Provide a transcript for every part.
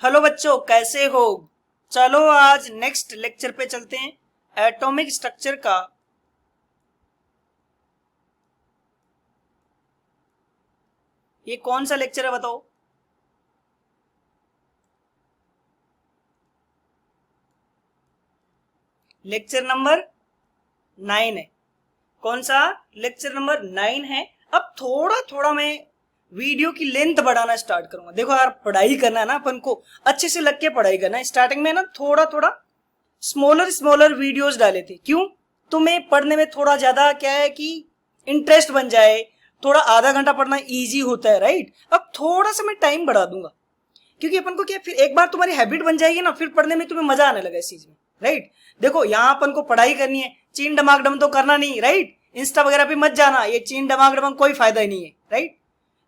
Hello बच्चों, कैसे हो। चलो आज नेक्स्ट लेक्चर पे चलते हैं, एटॉमिक स्ट्रक्चर का। ये कौन सा लेक्चर है बताओ। लेक्चर नंबर 9 है। कौन सा? लेक्चर नंबर 9 है। अब थोड़ा थोड़ा मैं वीडियो की लेंथ बढ़ाना स्टार्ट करूंगा। देखो यार, पढ़ाई करना है ना अपन को, अच्छे से लग के पढ़ाई करना है। स्टार्टिंग में ना थोड़ा थोड़ा स्मॉलर स्मॉलर वीडियोस डाले थे। क्यों? तुम्हें पढ़ने में थोड़ा ज्यादा क्या है कि इंटरेस्ट बन जाए। थोड़ा आधा घंटा पढ़ना इजी होता है, राइट। अब थोड़ा सा मैं टाइम बढ़ा दूंगा, क्योंकि अपन को क्या, फिर एक बार तुम्हारी हैबिट बन जाएगी ना, फिर पढ़ने में तुम्हें मजा आने लगा इस चीज में, राइट। देखो यहाँ अपन को पढ़ाई करनी है, चीन डमाक डम तो करना नहीं, राइट। इंस्टा वगैरह पे मत जाना, ये चीन डमाक डमक कोई फायदा ही नहीं है, राइट।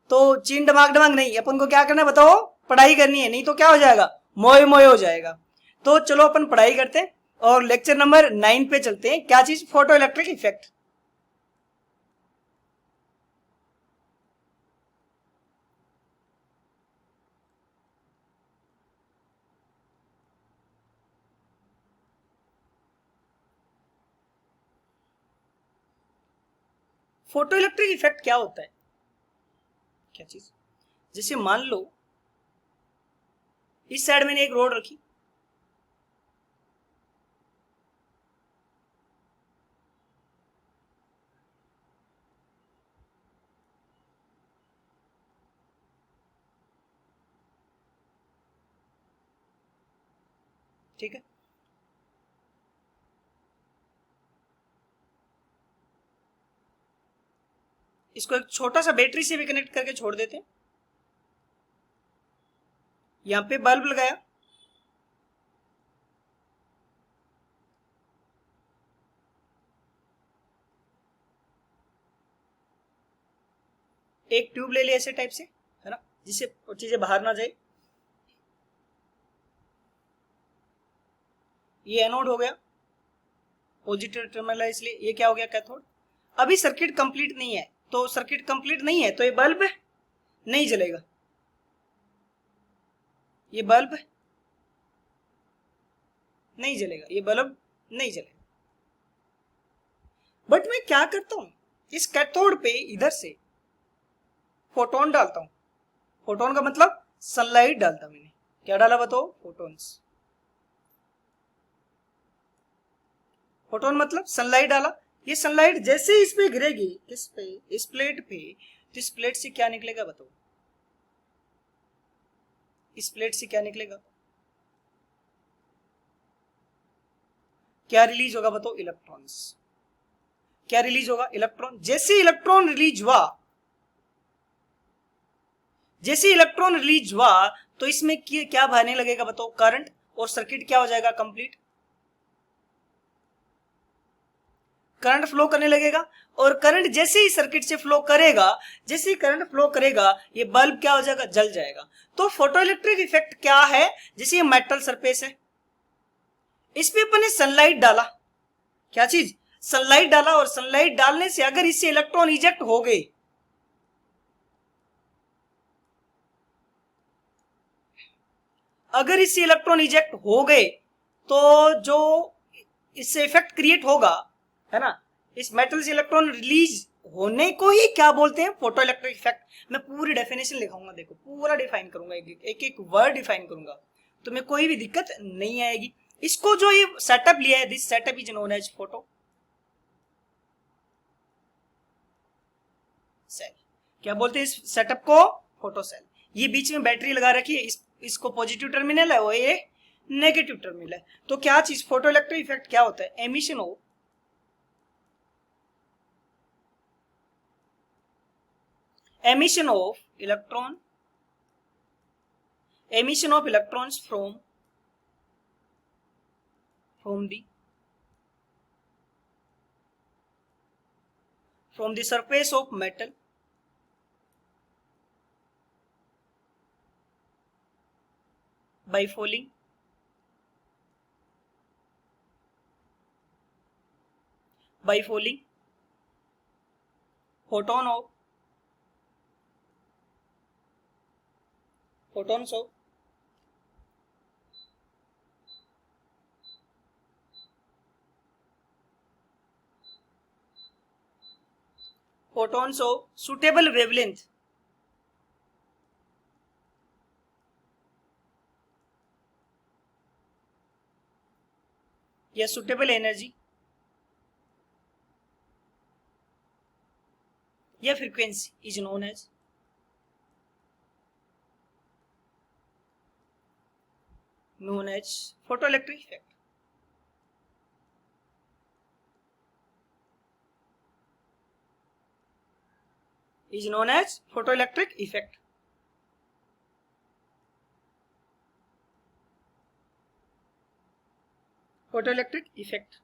तो चीन डमाक डमक नहीं, अपन को क्या करना है बताओ, पढ़ाई करनी है। नहीं तो क्या हो जाएगा, मोए मोए हो जाएगा। तो चलो अपन पढ़ाई करते हैं और लेक्चर नंबर 9 पे चलते हैं। क्या चीज? Photo electric effect. Photo electric effect क्या होता है? क्या चीज? जैसे मान लो इस साइड मैंने एक रोड रखी, ठीक है। इसको एक छोटा सा बैटरी से भी कनेक्ट करके छोड़ देते हैं। यहां पे बल्ब लगाया, एक ट्यूब ले लिया ऐसे टाइप से, है ना, जिससे चीजें बाहर ना जाए। ये एनोड हो गया, पॉजिटिव टर्मिनल है, इसलिए ये क्या हो गया, कैथोड। अभी सर्किट कंप्लीट नहीं है, तो सर्किट कंप्लीट नहीं है तो ये बल्ब नहीं जलेगा। ये बल्ब नहीं जलेगा, ये बल्ब नहीं जलेगा। बट मैं क्या करता हूं, इस कैथोड पे इधर से फोटोन डालता हूं। फोटोन का मतलब सनलाइट डालता हूं मैंने। क्या डाला बताओ? फोटोन्स। फोटोन मतलब सनलाइट डाला। ये सनलाइट जैसे इस पे गिरेगी, किस पे? इस प्लेट पे, तो इस प्लेट से क्या निकलेगा बताओ? इस प्लेट से क्या निकलेगा? क्या रिलीज होगा बताओ? इलेक्ट्रॉन्स। क्या रिलीज होगा? इलेक्ट्रॉन। जैसे इलेक्ट्रॉन रिलीज हुआ, जैसे इलेक्ट्रॉन रिलीज हुआ, तो इसमें क्या बहने लगेगा बताओ? करंट। और सर्किट क्या हो जाएगा? कंप्लीट। करंट फ्लो करने लगेगा, और करंट जैसे ही सर्किट से फ्लो करेगा, जैसे ही करंट फ्लो करेगा, ये बल्ब क्या हो जाएगा? जल जाएगा। तो फोटो इलेक्ट्रिक इफेक्ट क्या है? जैसे ये मेटल सरफेस है, इस पे अपन ने सनलाइट डाला। क्या चीज? सनलाइट डाला, और सनलाइट डालने से अगर इससे इलेक्ट्रॉन इजेक्ट हो गए, अगर इससे इलेक्ट्रॉन इजेक्ट हो गए, तो जो इससे इफेक्ट क्रिएट होगा, है ना, इस मेटल से इलेक्ट्रॉन रिलीज होने को ही क्या बोलते हैं? Photo electric effect. मैं पूरी डेफिनेशन लिखाऊंगा, देखो पूरा डिफाइन करूंगा, एक एक वर्ड डिफाइन करूंगा, तो मैं कोई भी दिक्कत नहीं आएगी। इसको जो ये सेटअप लिया है, this setup is known as photo cell. क्या बोलते हैं इस सेटअप को? Photo cell. ये बीच में बैटरी लगा रखी है, इसको पॉजिटिव टर्मिनल है, वो ये नेगेटिव टर्मिनल है। तो क्या चीज? फोटो इलेक्ट्रिक इफेक्ट क्या होता है? emission of electron emission of electrons from the surface of metal by falling photon of photons of photons of suitable wavelength या suitable energy या frequency is known as photoelectric effect. Is known as photoelectric effect. Photoelectric effect,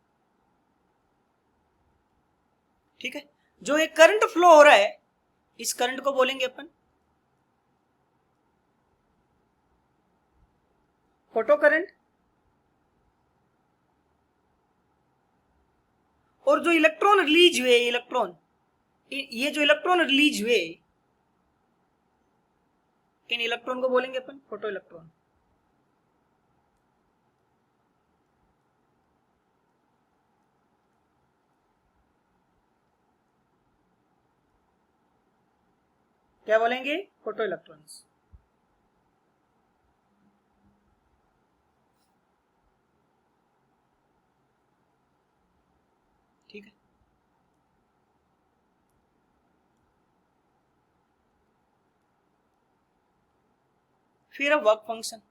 ठीक है। जो एक current flow हो रहा है, इस करंट को बोलेंगे अपन फोटो करंट। और जो इलेक्ट्रॉन रिलीज हुए, ये जो इलेक्ट्रॉन रिलीज हुए, इन इलेक्ट्रॉन को बोलेंगे अपन फोटो इलेक्ट्रॉन। क्या बोलेंगे? Photo electrons. ठीक है। फिर अब वर्क फंक्शन।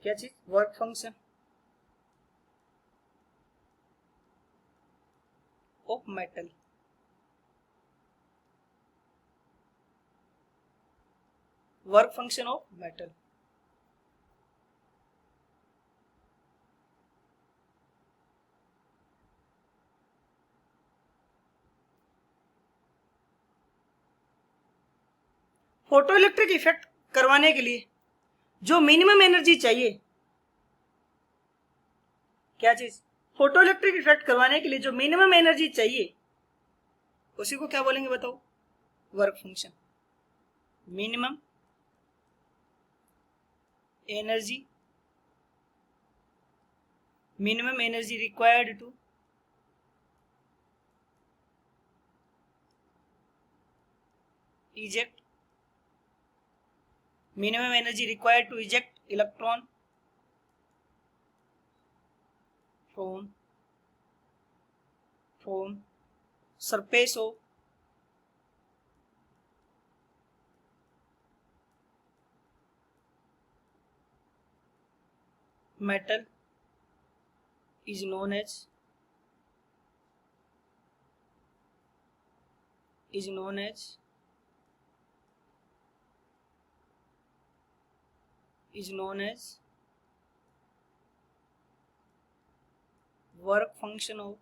क्या चीज? Work function of metal. Work function of metal. Photo electric effect करवाने के लिए जो मिनिमम एनर्जी चाहिए, क्या चीज? फोटो इलेक्ट्रिक इफेक्ट करवाने के लिए जो मिनिमम एनर्जी चाहिए, उसी को क्या बोलेंगे बताओ? Work function. Minimum energy, minimum energy required to eject, minimum energy required to eject electron from surface of metal is known as work function of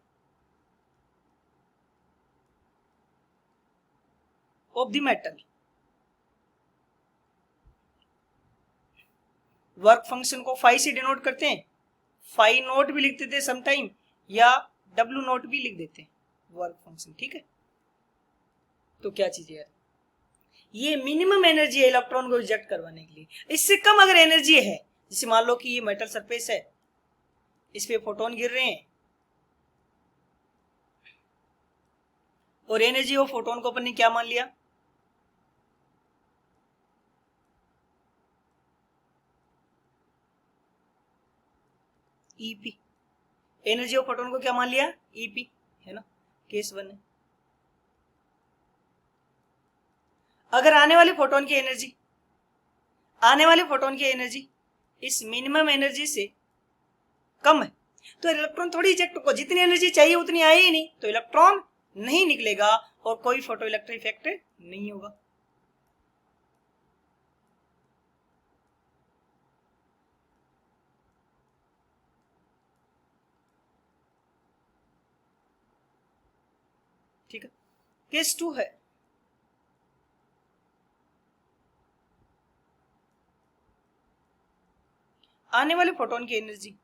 the metal। Work function को phi से denote करते हैं, phi note भी लिख देते हैं sometime, या W note भी लिख देते हैं वर्क फंक्शन। ठीक है। तो क्या चीज है? ये मिनिमम एनर्जी है इलेक्ट्रॉन को इजेक्ट करवाने के लिए। इससे कम अगर एनर्जी है, जैसे मान लो कि ये मेटल सरफेस है, इस पे फोटोन गिर रहे हैं, और एनर्जी ऑफ फोटोन को अपन ने क्या मान लिया? ईपी। एनर्जी ऑफ फोटोन को क्या मान लिया? ईपी, है ना, केस 1 है। अगर आने वाले फोटोन की एनर्जी इस मिनिमम एनर्जी से कम है, तो इलेक्ट्रॉन थोड़ी इजेक्ट को जितनी एनर्जी चाहिए उतनी आई ही नहीं, तो इलेक्ट्रॉन नहीं निकलेगा और कोई फोटो इलेक्ट्रिक इफेक्ट नहीं होगा। ठीक है। केस 2 है, आने वाले फोटोन की एनर्जी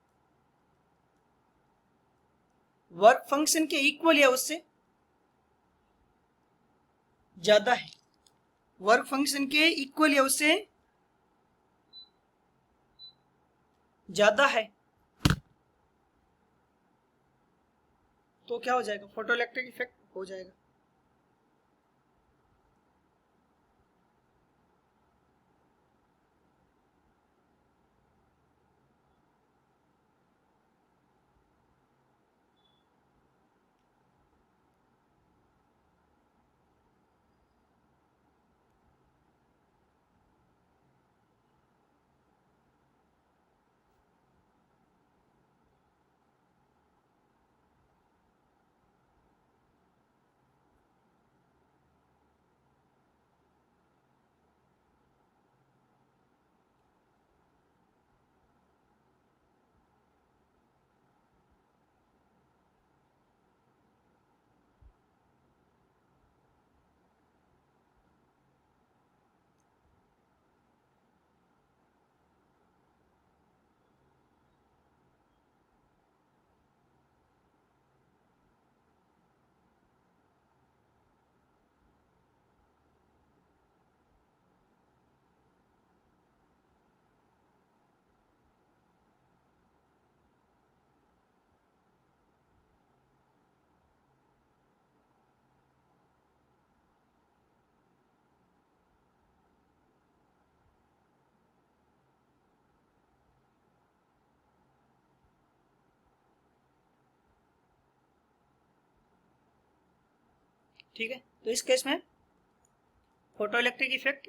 वर्क फंक्शन के इक्वल या उससे ज्यादा है। वर्क फंक्शन के इक्वल या उससे ज्यादा है तो क्या हो जाएगा, फोटोइलेक्ट्रिक इफेक्ट हो जाएगा। ठीक है, तो इस केस में फोटोइलेक्ट्रिक इफेक्ट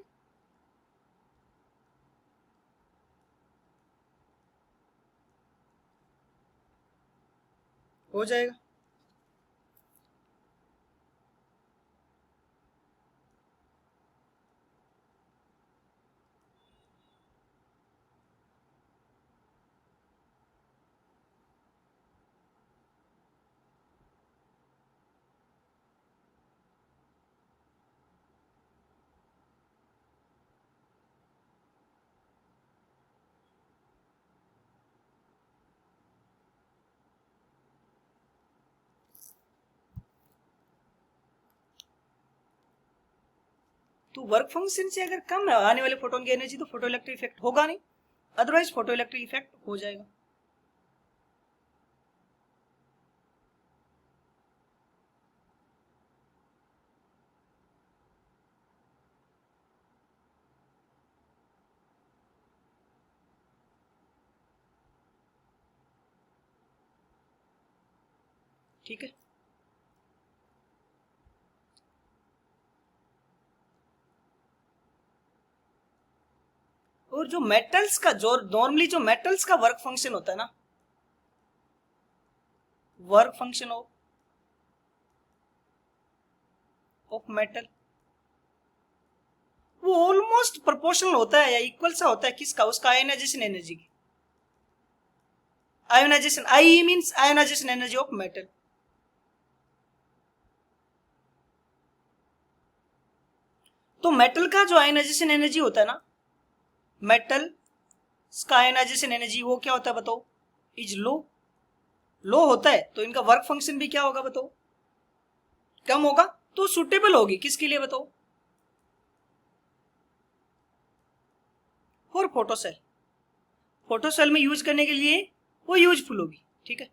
हो जाएगा। तो वर्क फंक्शन से अगर कम है आने वाले फोटोन की एनर्जी तो फोटोइलेक्ट्रिक इफेक्ट होगा नहीं, अदरवाइज फोटोइलेक्ट्रिक इफेक्ट हो जाएगा। ठीक है, और जो मेटल्स का जो नॉर्मली जो मेटल्स का वर्क फंक्शन होता है ना, वर्क फंक्शन ऑफ मेटल, वो ऑलमोस्ट प्रोपोर्शनल होता है या इक्वल सा होता है किसका, उसका आयोनाइजेशन एनर्जी की। Ionisation, I means ionisation energy of metal. तो मेटल का जो आयोनाइजेशन एनर्जी होता है ना, मेटल का आयोनाइजेशन एनर्जी वो क्या होता है बताओ, इज लो। लो होता है तो इनका वर्क फंक्शन भी क्या होगा बताओ, कम होगा। तो सुटेबल होगी किसके लिए बताओ, फॉर फोटोसेल। फोटोसेल में यूज करने के लिए वो यूजफुल होगी। ठीक है,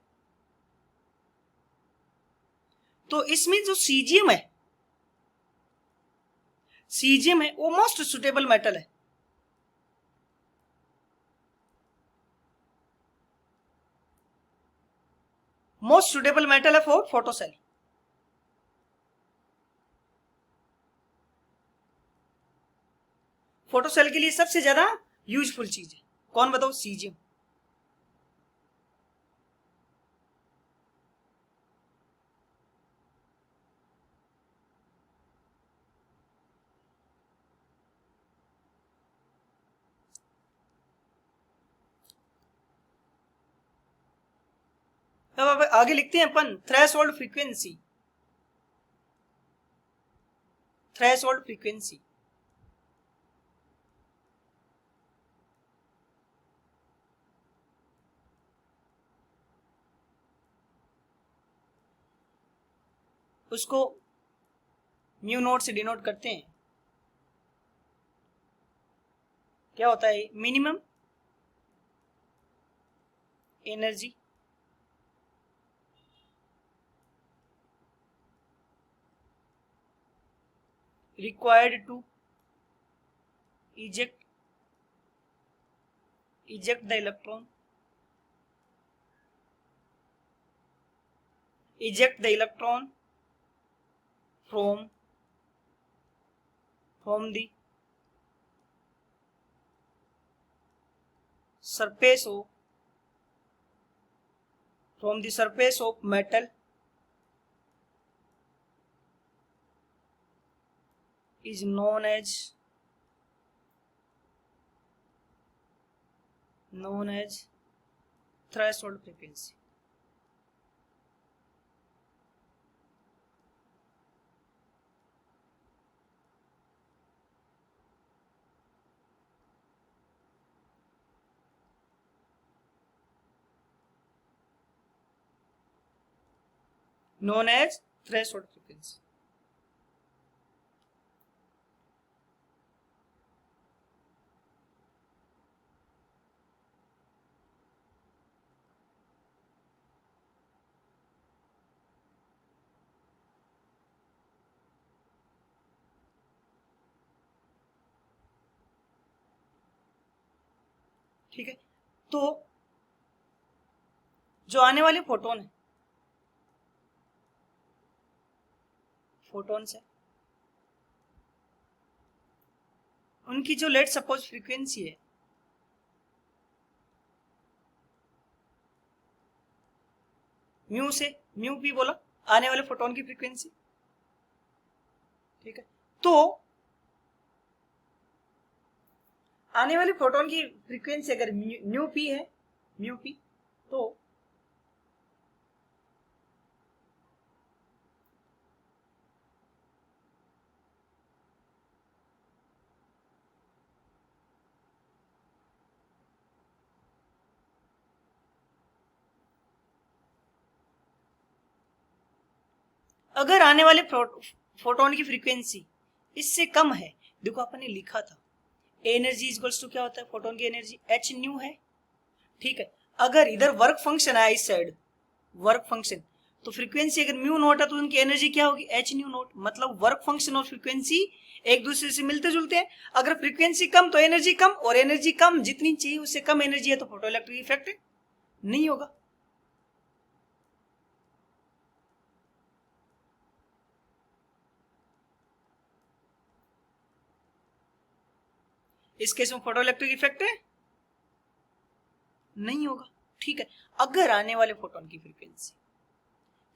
तो इसमें जो सीजियम है, सीजियम है वो मोस्ट सुटेबल मेटल है। मोस्ट सुटेबल मेटल है फॉर फोटोसेल। फोटोसेल के लिए सबसे ज्यादा यूजफुल चीज है कौन बताओ, सीजियम। अब आगे लिखते हैं अपन थ्रेशोल्ड फ्रीक्वेंसी। थ्रेशोल्ड फ्रीक्वेंसी उसको म्यू नोट से डिनोट करते हैं। क्या होता है, minimum energy required to eject the electron, from the surface of metal is known as threshold frequency. known as threshold frequency. ठीक है, तो जो आने वाले फोटोन है, फोटोन्स है, उनकी जो लेट सपोज फ्रीक्वेंसी है म्यू से म्यू भी बोला, आने वाले फोटोन की फ्रीक्वेंसी। ठीक है, तो आने वाले फोटोन की फ्रीक्वेंसी अगर म्यू पी है, म्यू पी, तो अगर आने वाले फोटोन की फ्रीक्वेंसी इससे कम है, देखो अपन ने लिखा था एनर्जी इक्वल्स टू क्या होता है, फोटोन की एनर्जी एच न्यू है। ठीक है, अगर इधर वर्क फंक्शन आया इस साइड वर्क फंक्शन, तो फ्रीक्वेंसी अगर म्यू नोट है तो उनकी एनर्जी क्या होगी, एच न्यू नोट। मतलब वर्क फंक्शन और फ्रीक्वेंसी एक दूसरे से मिलते जुलते हैं। अगर फ्रीक्वेंसी कम तो एनर्जी कम, और एनर्जी कम जितनी चाहिए उससे कम एनर्जी है तो फोटो इलेक्ट्रिक इफेक्ट नहीं होगा। इस केस में फोटो इलेक्ट्रिक इफेक्ट नहीं होगा। ठीक है, अगर आने वाले फोटोन की फ्रीक्वेंसी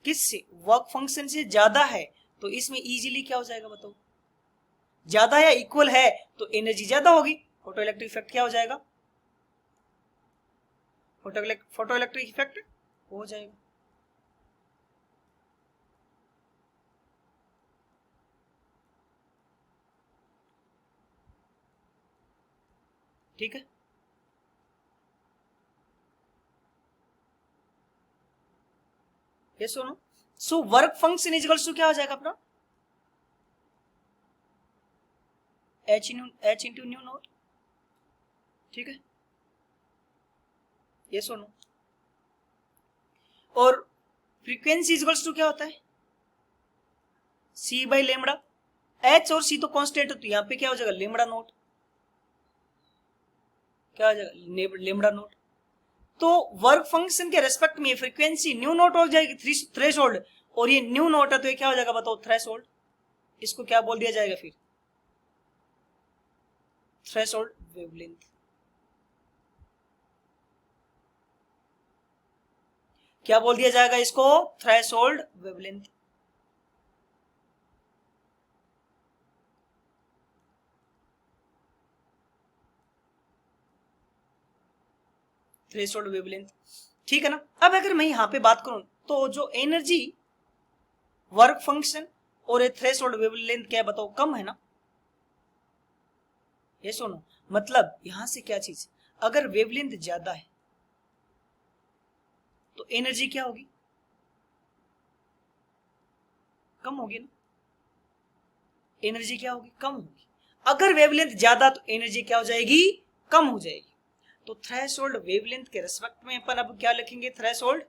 किससे, वर्क फंक्शन से ज्यादा है, तो इसमें इजीली क्या हो जाएगा बताओ, ज्यादा या इक्वल है तो एनर्जी ज्यादा होगी, फोटो इलेक्ट्रिक इफेक्ट क्या हो जाएगा, फोटो इलेक्ट्रिक इफेक्ट हो जाएगा। ठीक है, ये सुनो, so work function equals to क्या हो जाएगा अपना, एच इंटू न्यू नोट। ठीक है, ये सुनो, और फ्रीक्वेंसी इक्वल्स टू क्या होता है, सी बाई लेमड़ा। एच और सी तो कांस्टेंट है, तो यहां पे क्या हो जाएगा, लेमड़ा नोट, क्या हो जाएगा, लेमड़ा नोट। तो वर्क फंक्शन के रेस्पेक्ट में फ्रीक्वेंसी न्यू नोट हो जाएगी, थ्रेशोल्ड, और ये न्यू नोट है तो ये क्या हो जाएगा बताओ, थ्रेशोल्ड। इसको क्या बोल दिया जाएगा फिर, थ्रेशोल्ड वेवलेंथ। क्या बोल दिया जाएगा इसको, थ्रेशोल्ड वेवलेंथ। थ्रेशोल्ड वेवलेंथ, ठीक है ना। अब अगर मैं यहां पे बात करूं तो जो एनर्जी, वर्क फंक्शन और ये थ्रेशोल्ड वेवलेंथ क्या बताओ, कम है ना। ये सुनो, मतलब यहां से क्या चीज, अगर वेवलेंथ ज्यादा है तो एनर्जी क्या होगी, कम होगी ना। एनर्जी क्या होगी, कम होगी। अगर वेवलेंथ ज्यादा तो एनर्जी क्या हो जाएगी, कम हो जाएगी। तो थ्रेशोल्ड वेवलेंथ के रिस्पेक्ट में अपन अब क्या लिखेंगे, थ्रेशोल्ड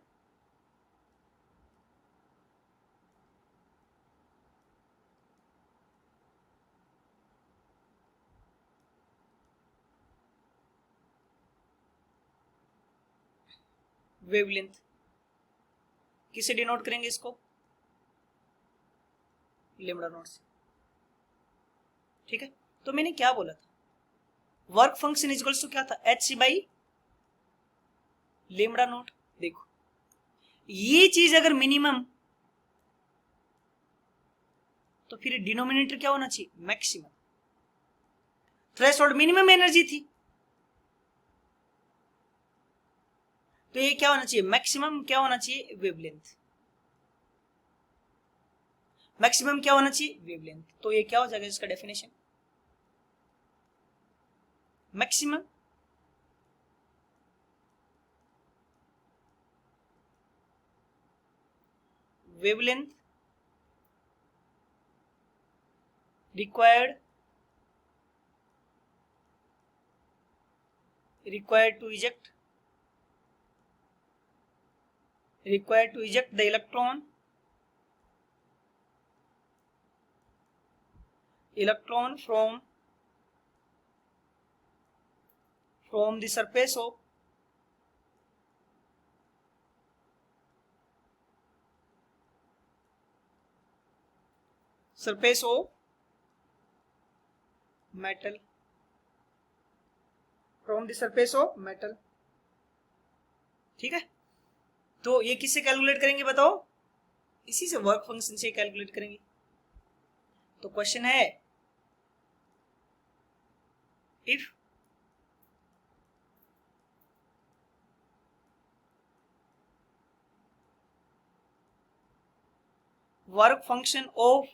वेवलेंथ किसे डिनोट करेंगे इसको, लेमडा नॉट से। ठीक है, तो मैंने क्या बोला था, वर्क फंक्शन इक्वल्स टू क्या था, h c by lambda naught. देखो ये चीज अगर मिनिमम, तो फिर डिनोमिनेटर क्या होना चाहिए, मैक्सिमम। थ्रेशोल्ड मिनिमम एनर्जी थी, तो ये क्या होना चाहिए, मैक्सिमम क्या होना चाहिए, वेवलेंथ। मैक्सिमम क्या होना चाहिए, वेवलेंथ। तो ये क्या हो जाएगा इसका definition, maximum wavelength required to eject the electron from the surface of metal, from the surface of metal। ठीक है, तो ये किससे कैलकुलेट करेंगे बताओ, इसी से, वर्क फंक्शन से कैलकुलेट करेंगे। तो क्वेश्चन है, if work function of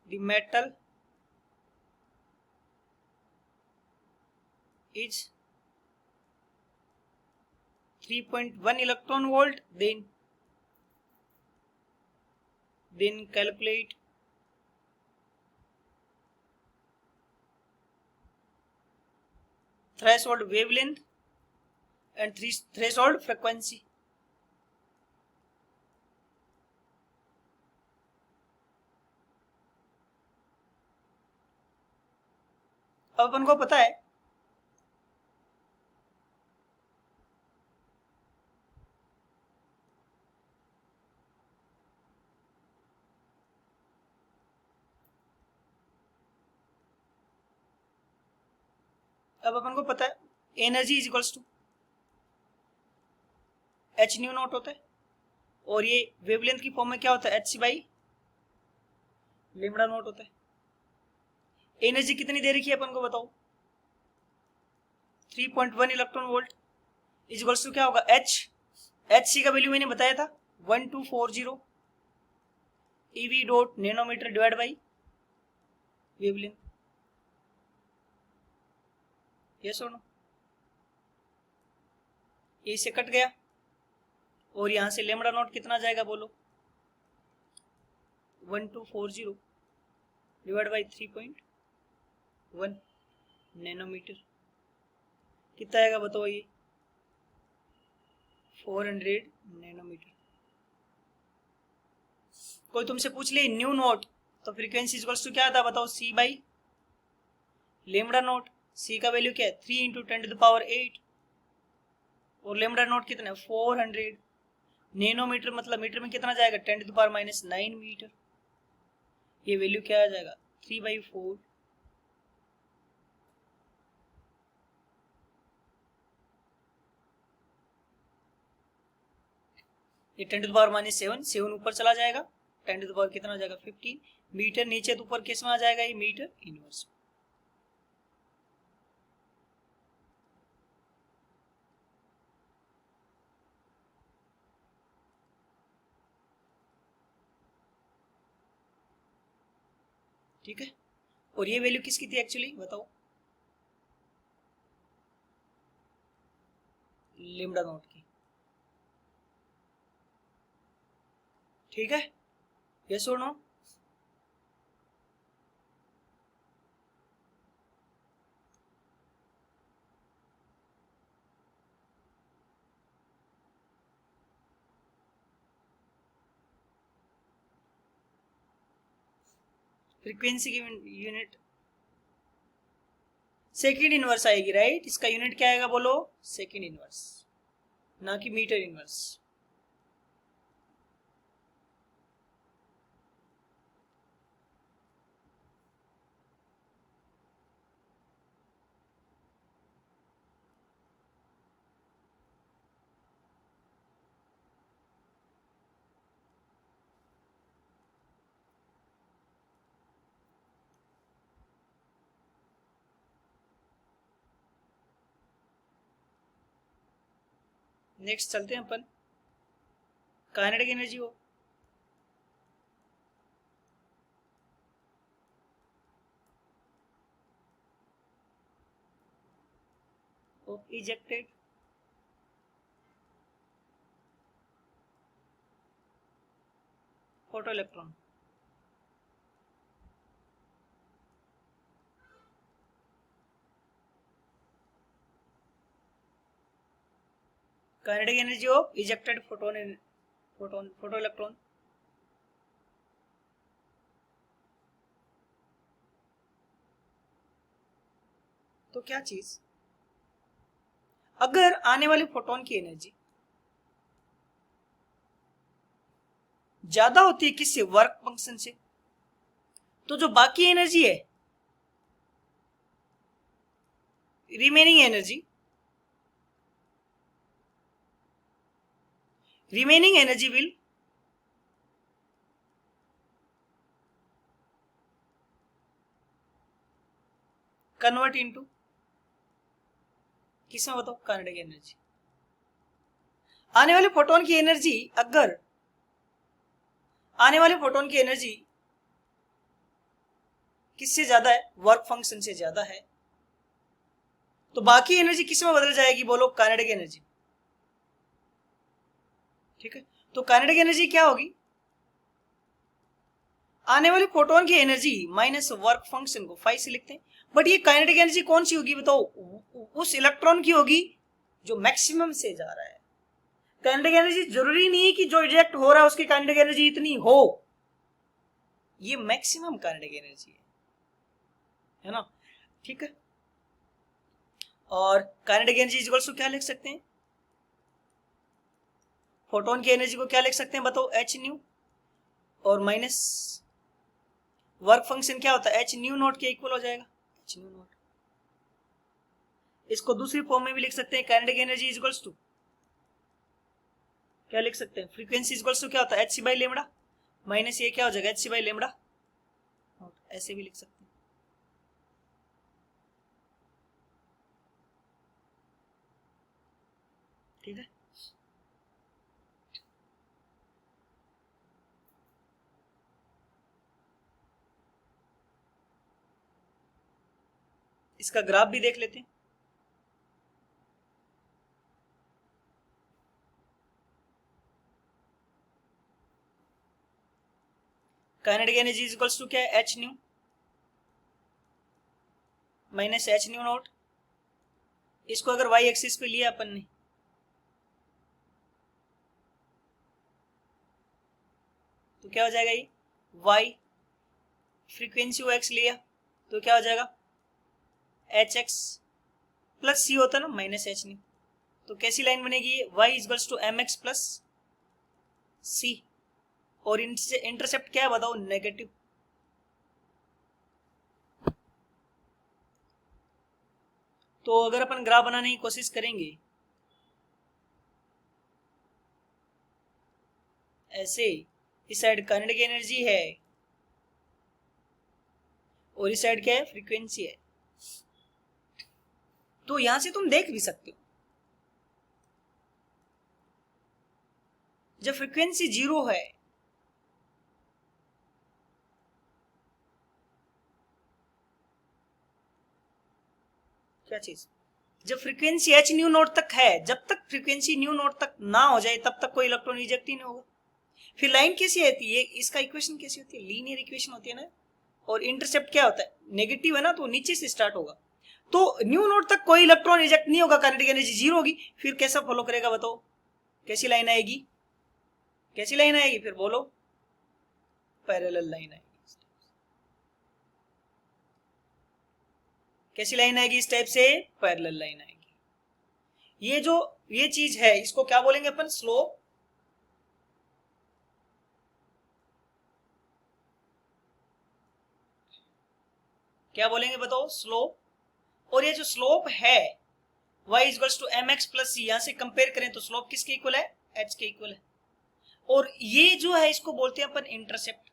the metal is 3.1 electron volt, then calculate threshold wavelength and threshold frequency। अब अपन को पता है energy is equals to h nu naught होता है, और ये वेवलेंथ की फॉर्म में क्या होता है, h c by lambda naught होता है। एनर्जी कितनी दे रखी है अपन को बताओ, 3.1 electron volt is equals to क्या होगा, एच सी का वैल्यू मैंने बताया था 1240 eV dot nanometre divide by wavelength. ये सुनो, ये से कट गया, और यहां से लेमडा नॉट कितना जाएगा बोलो, 1240 डिवाइड बाई 3.1 नैनोमीटर, कितना आएगा बताओ ये, 400 नैनोमीटर। कोई तुमसे पूछ ले न्यू नॉट, तो फ्रीक्वेंसी इक्वल्स टू क्या था बताओ, सी बाई लेमडा नॉट। सी का वैल्यू क्या है, 3 इंटू 10⁸, और लेमडा नॉट कितना है, 400 नैनोमीटर, मतलब मीटर में कितना जाएगा, 10⁻⁹ मीटर। ये वैल्यू क्या आ जाएगा, 3/4। ये 10⁻⁷ ऊपर चला जाएगा, 10 कितना हो जाएगा, 15 मीटर। नीचे तो ऊपर किस में आ जाएगा, ये मीटर इनवर्स। ठीक है, और ये वैल्यू किसकी थी एक्चुअली बताओ, लेमडा नॉट की। ठीक है, यस और नो। फ्रीक्वेंसी की यूनिट सेकेंड इनवर्स आएगी, राइट। इसका यूनिट क्या आएगा बोलो, सेकेंड इनवर्स, ना कि मीटर इनवर्स। नेक्स्ट चलते हैं अपन, काइनेटिक एनर्जी हो, ejected photo electron. Kinetic energy of ejected photo electron. तो क्या चीज, अगर आने वाले फोटोन की एनर्जी ज्यादा होती है किससे, वर्क फंक्शन से, तो जो बाकी एनर्जी है, remaining energy will convert into किसमें बताओ, काइनेटिक एनर्जी। आने वाले फोटोन की एनर्जी, अगर आने वाले फोटोन की एनर्जी किससे ज्यादा है, वर्क फंक्शन से ज्यादा है, तो बाकी एनर्जी किसमें बदल जाएगी बोलो, काइनेटिक एनर्जी। ठीक है, तो काइनेटिक एनर्जी क्या होगी, आने वाले फोटोन की एनर्जी माइनस वर्क फंक्शन को 5 से लिखते हैं। बट ये काइनेटिक एनर्जी कौन सी होगी बताओ, उस इलेक्ट्रॉन की होगी जो मैक्सिमम से जा रहा है। काइनेटिक एनर्जी जरूरी नहीं है कि जो इजेक्ट हो रहा है उसकी काइनेटिक एनर्जी इतनी हो, ये मैक्सिमम काइनेटिक एनर्जी है ना। ठीक है, और काइनेटिक एनर्जी इक्वल्स टू क्या लिख सकते हैं, फोटोन की एनर्जी को क्या लिख सकते हैं बताओ, एच न्यू, और माइनस वर्क फंक्शन क्या होता है, एच न्यू नॉट के इक्वल हो जाएगा, एच न्यू नॉट। इसको दूसरी फॉर्म में भी लिख सकते हैं, काइनेटिक एनर्जी इक्वल्स टू क्या लिख सकते हैं, फ्रीक्वेंसी इक्वल्स टू क्या होता है, h c by lambda, minus ये क्या हो जाएगा, एच सी बाई लेमड़ा, ऐसे भी लिख सकते हैं। ठीक है, इसका ग्राफ भी देख लेते हैं। काइनेटिक एनर्जी इक्वल्स टू क्या है, H new minus H nu not. इसको अगर वाई एक्सिस पे लिया अपन ने, तो क्या हो जाएगा, ये वाई फ्रीक्वेंसी ओ एक्स लिया तो क्या हो जाएगा, एच एक्स प्लस सी होता ना माइनस एच न्यू, तो कैसी लाइन बनेगी, Y equals to M X plus C, और इंटरसेप्ट क्या है बताओ, नेगेटिव। तो अगर अपन ग्राफ बनाने की कोशिश करेंगे ऐसे, इस साइड काइनेटिक एनर्जी है और इस साइड क्या है, फ्रीक्वेंसी है, तो यहां से तुम देख भी सकते हो, जब फ्रीक्वेंसी 0 है क्या चीज, जब फ्रीक्वेंसी एच न्यू नोट तक है, जब तक फ्रीक्वेंसी न्यू नोट तक ना हो जाए तब तक कोई इलेक्ट्रॉन रिजेक्ट ही नहीं होगा। फिर लाइन कैसी आती है, इसका इक्वेशन कैसी होती है, लीनियर इक्वेशन होती है ना, और इंटरसेप्ट क्या होता है, नेगेटिव है ना, तो नीचे से स्टार्ट होगा, तो न्यू नोट तक कोई इलेक्ट्रॉन रिजेक्ट नहीं होगा, काइनेटिक एनर्जी 0 होगी। फिर कैसा फॉलो करेगा बताओ, कैसी लाइन आएगी, कैसी लाइन आएगी, फिर बोलो, पैरेलल लाइन आएगी। कैसी लाइन आएगी इस टाइप से? पैरेलल लाइन आएगी। ये चीज है, इसको क्या बोलेंगे अपन? स्लोप। क्या बोलेंगे बताओ? स्लोप। और ये जो स्लोप है y equals to M X plus C, यहां से कंपेयर करें तो स्लोप किसके इक्वल है? h के इक्वल है। और ये जो है इसको बोलते हैं अपन इंटरसेप्ट।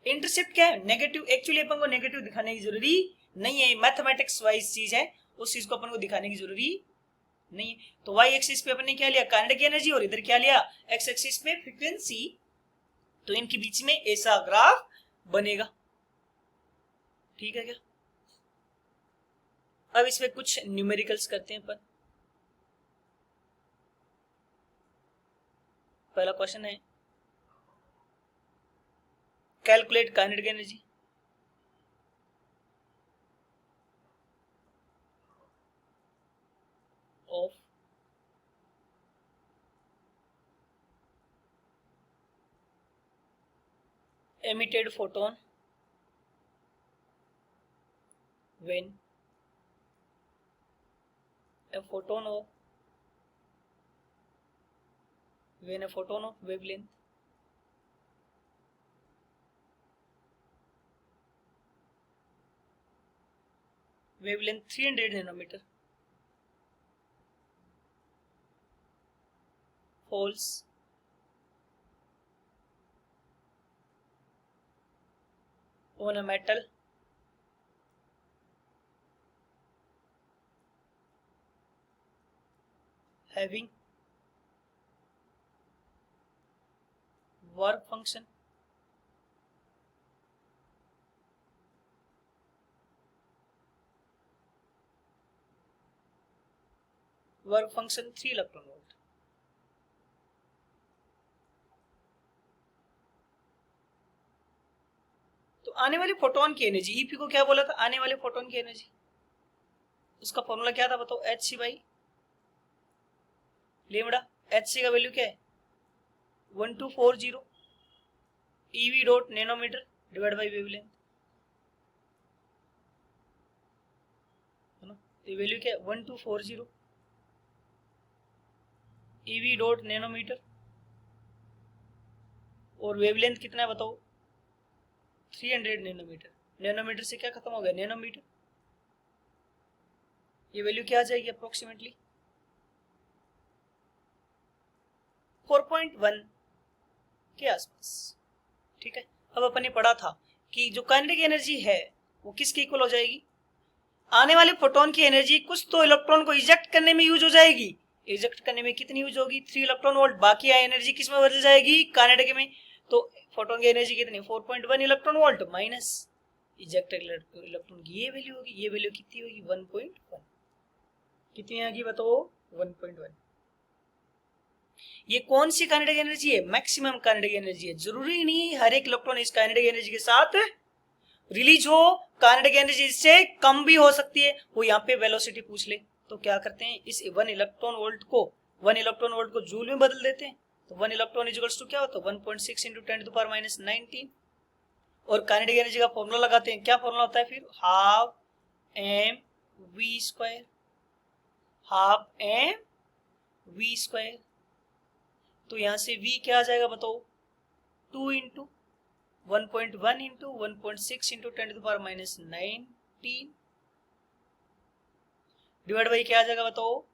इंटरसेप्ट क्या है? नेगेटिव। एक्चुअली अपन को नेगेटिव दिखाने की जरूरी नहीं है, मैथमेटिक्स वाइज चीज है, उस चीज को अपन को दिखाने की जरूरी नहीं है। तो वाई एक्सिस पे अपन ने क्या लिया? काइनेटिक एनर्जी, और इधर क्या लिया? एक्स एक्सिस पे फ्रीक्वेंसी। तो इनके बीच में ऐसा ग्राफ बनेगा। ठीक है क्या? अब इसमें कुछ न्यूमेरिकल्स करते हैं अपन। पहला क्वेश्चन है, calculate kinetic energy of emitted photon when a photon of wavelength wavelength 300 nanometer falls on a metal having work function work function 3 electron volt. तो आने वाले फोटोन की एनर्जी, ईपी को क्या बोला था? आने वाले फोटोन की एनर्जी। उसका फॉर्मूला क्या था बताओ? H c by lambda. H c का वैल्यू क्या है? 1240 eV dot nanometre divide by wavelength, है ना? ये वैल्यू क्या है? 1240 ईवी डॉट नैनोमीटर, और वेवलेंथ कितना है बताओ? 300 नैनोमीटर। नैनोमीटर से क्या खत्म हो गया? नैनोमीटर। ये वैल्यू क्या आ जाएगी? अप्रोक्सीमेटली 4.1 के आसपास। ठीक है। अब अपन ने पढ़ा था कि जो काइनेटिक एनर्जी है वो किसके इक्वल हो जाएगी? आने वाले फोटोन की एनर्जी कुछ तो इलेक्ट्रॉन को इजेक्ट करने में यूज हो जाएगी। इजेक्ट करने में कितनी यूज होगी? 3 इलेक्ट्रॉन वोल्ट। बाकी एनर्जी किस में बदल जाएगी? काइनेटिक में। तो फोटोन की एनर्जी कितनी? 4.1 electron volt minus ejected electron की ये वैल्यू होगी। ये वैल्यू कितनी होगी? 1.1। कितनी आएगी बताओ? 1.1। ये कौन सी काइनेटिक एनर्जी है? मैक्सिमम काइनेटिक एनर्जी है। जरूरी नहीं हर एक इलेक्ट्रॉन इस काइनेटिक एनर्जी के साथ रिलीज हो, काइनेटिक एनर्जी इससे कम भी हो सकती है। वो यहाँ पे वेलोसिटी पूछ ले तो क्या करते हैं? इस 1 इलेक्ट्रॉन वोल्ट को जूल में बदल देते हैं। तो 1 इलेक्ट्रॉन इक्वल्स टू क्या होता है? 1.6 इंटू 10 टू पावर माइनस 19। और काइनेटिक एनर्जी का फॉर्मूला लगाते हैं। क्या फॉर्मूला होता है फिर? Half m v square. Half m v square. तो यहां से v क्या आ जाएगा बताओ? 2 into 1.1 into 1.6 into 10 to power minus 19 divide by क्या आ जाएगा बताओ?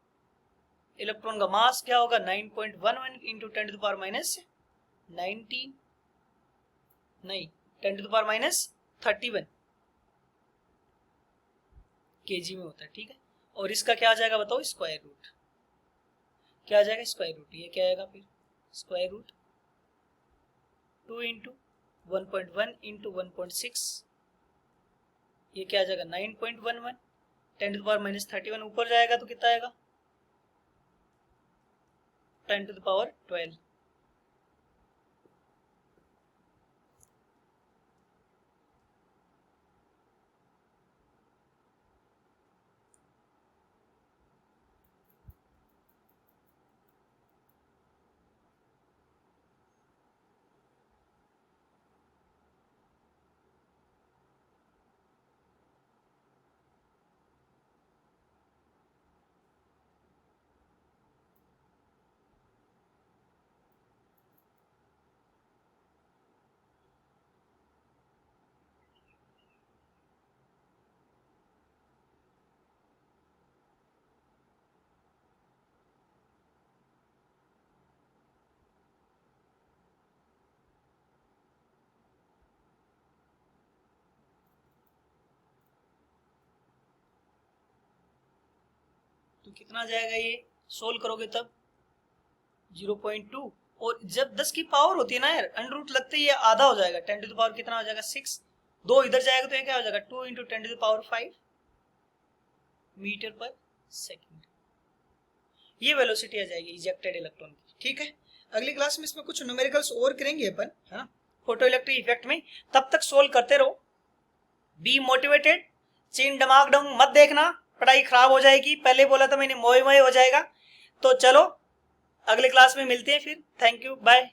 इलेक्ट्रॉन का मास क्या होगा? 9.11 इंटू 10 टू पावर माइनस 19, नहीं 10 टू पावर माइनस 31 केजी में होता है। ठीक है। और इसका क्या आ जाएगा बताओ? Square root. क्या आ जाएगा? Square root. ये क्या आएगा फिर? स्क्वायर रूट 2 इंटू 1.1 इंटू 1.6, ये क्या आ जाएगा? 9.11। 10 टू पावर माइनस 31 ऊपर जाएगा तो कितना आएगा? 10 टू द पावर 12। तो कितना आ जाएगा, ये सोल्व करोगे तब 0.2, और जब 10 की पावर होती है ना यार, अंडर रूट लगते ही ये आधा हो जाएगा, 10 टू द पावर कितना हो जाएगा 6, 2 इधर जाएगा तो ये क्या हो जाएगा 2 into 10 to the power 5 metre per second. ये वेलोसिटी आ जाएगी इजेक्टेड इलेक्ट्रॉन की। ठीक है, अगली क्लास में इसमें कुछ न्यूमेरिकल्स और करेंगे अपन, है ना, फोटो इलेक्ट्रिक इफेक्ट में। तब तक सोल्व करते रहो, बी मोटिवेटेड, चीन दिमाग डंग मत देखना, पढ़ाई खराब हो जाएगी, पहले बोला था मैंने, मोए मोए हो जाएगा। तो चलो अगले क्लास में मिलते हैं फिर, थैंक यू, बाय।